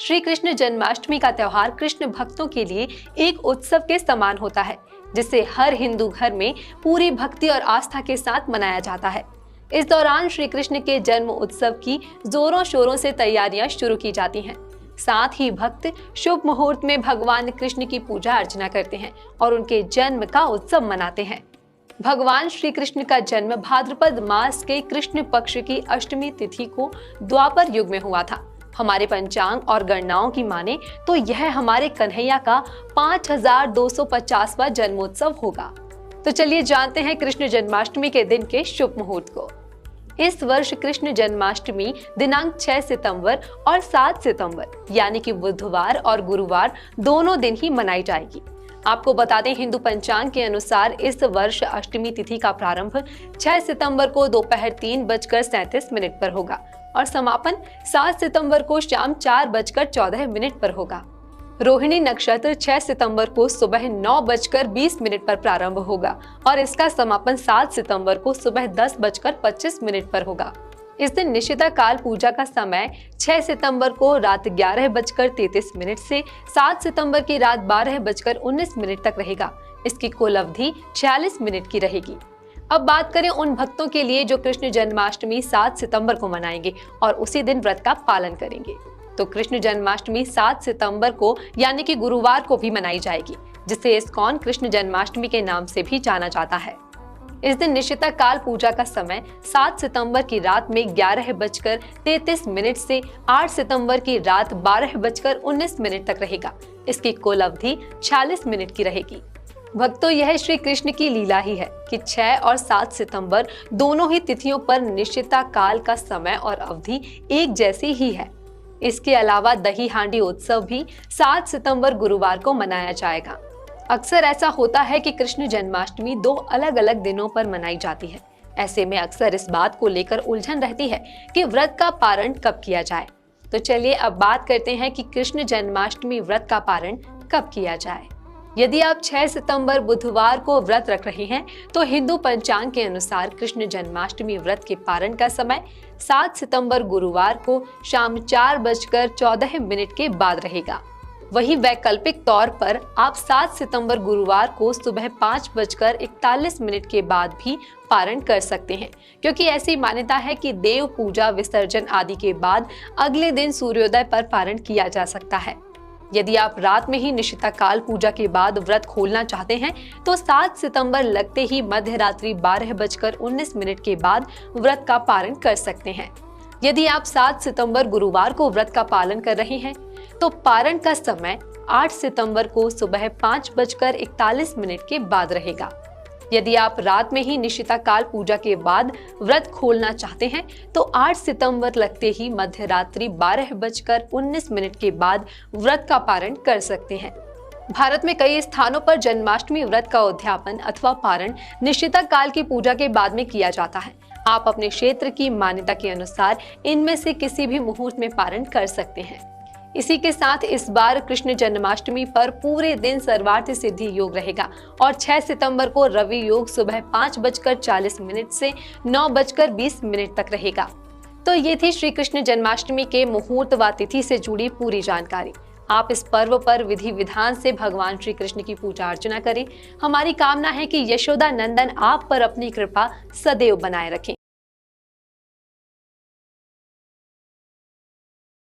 श्री कृष्ण जन्माष्टमी का त्योहार कृष्ण भक्तों के लिए एक उत्सव के समान होता है, जिसे हर हिंदू घर में पूरी भक्ति और आस्था के साथ मनाया जाता है। इस दौरान श्री कृष्ण के जन्म उत्सव की जोरों शोरों से तैयारियां शुरू की जाती हैं। साथ ही भक्त शुभ मुहूर्त में भगवान कृष्ण की पूजा अर्चना करते हैं और उनके जन्म का उत्सव मनाते हैं। भगवान श्री कृष्ण का जन्म भाद्रपद मास के कृष्ण पक्ष की अष्टमी तिथि को द्वापर युग में हुआ था। हमारे पंचांग और गणनाओं की माने तो यह हमारे कन्हैया का 5250वां जन्मोत्सव होगा। तो चलिए जानते हैं कृष्ण जन्माष्टमी के दिन के शुभ मुहूर्त को। इस वर्ष कृष्ण जन्माष्टमी दिनांक 6 सितंबर और 7 सितंबर यानी कि बुधवार और गुरुवार दोनों दिन ही मनाई जाएगी। आपको बता दें, हिंदू पंचांग के अनुसार इस वर्ष अष्टमी तिथि का प्रारंभ 6 सितंबर को दोपहर 3:37 पर होगा और समापन 7 सितंबर को शाम 4:14 पर होगा। रोहिणी नक्षत्र 6 सितंबर को सुबह 9:20 पर प्रारंभ होगा और इसका समापन 7 सितंबर को सुबह 10:25 पर होगा। इस दिन निशिता काल पूजा का समय 6 सितंबर को रात 11:33 से 7 सितंबर की रात 12:19 तक रहेगा। इसकी कुल अवधि 46 मिनट की रहेगी। अब बात करें उन भक्तों के लिए जो कृष्ण जन्माष्टमी 7 सितंबर को मनाएंगे और उसी दिन व्रत का पालन करेंगे। तो कृष्ण जन्माष्टमी 7 सितंबर को यानी कि गुरुवार को भी मनाई जाएगी, जिसे इस्कॉन कृष्ण जन्माष्टमी के नाम से भी जाना जाता है। इस दिन निशिता काल पूजा का समय 7 सितंबर की रात में 11:33 से 8 सितंबर की रात 12:19 तक रहेगा। इसकी कुल अवधि 46 मिनट की रहेगी। भक्तों, यह श्री कृष्ण की लीला ही है कि 6 और 7 सितंबर दोनों ही तिथियों पर निशिता काल का समय और अवधि एक जैसी ही है। इसके अलावा दही हांडी उत्सव भी 7 सितंबर गुरुवार को मनाया जाएगा। अक्सर ऐसा होता है कि कृष्ण जन्माष्टमी 2 अलग अलग दिनों पर मनाई जाती है। ऐसे में अक्सर इस बात को लेकर उलझन रहती है कि व्रत का पारण कब किया जाए। तो चलिए अब बात करते हैं कि कृष्ण जन्माष्टमी व्रत का पारण कब किया जाए। यदि आप 6 सितंबर बुधवार को व्रत रख रहे हैं तो हिंदू पंचांग के अनुसार कृष्ण जन्माष्टमी व्रत के पारण का समय 7 सितंबर गुरुवार को शाम 4:14 के बाद रहेगा। वहीं वैकल्पिक तौर पर आप 7 सितंबर गुरुवार को सुबह 5:41 के बाद भी पारण कर सकते हैं, क्योंकि ऐसी मान्यता है कि देव पूजा विसर्जन आदि के बाद अगले दिन सूर्योदय पर पारण किया जा सकता है। यदि आप रात में ही निशिता काल पूजा के बाद व्रत खोलना चाहते हैं तो 7 सितंबर लगते ही मध्य रात्रि 12:19 के बाद व्रत का पारण कर सकते हैं। यदि आप 7 सितंबर गुरुवार को व्रत का पालन कर रहे हैं तो पारण का समय 8 सितंबर को सुबह 5:41 के बाद रहेगा। यदि आप रात में ही निशिता काल पूजा के बाद व्रत खोलना चाहते हैं तो 8 सितंबर लगते ही मध्य रात्रि 12:19 के बाद व्रत का पारण कर सकते हैं। भारत में कई स्थानों पर जन्माष्टमी व्रत का उद्यापन अथवा पारण निशिता काल की पूजा के बाद में किया जाता है। आप अपने क्षेत्र की मान्यता के अनुसार इनमें से किसी भी मुहूर्त में पारण कर सकते हैं। इसी के साथ इस बार कृष्ण जन्माष्टमी पर पूरे दिन सर्वार्थ सिद्धि योग रहेगा और 6 सितंबर को रवि योग सुबह 5:40 से 9:20 तक रहेगा। तो ये थी श्री कृष्ण जन्माष्टमी के मुहूर्त व तिथि से जुड़ी पूरी जानकारी। आप इस पर्व पर विधि विधान से भगवान श्री कृष्ण की पूजा अर्चना करें। हमारी कामना है कि यशोदा नंदन आप पर अपनी कृपा सदैव बनाए रखें।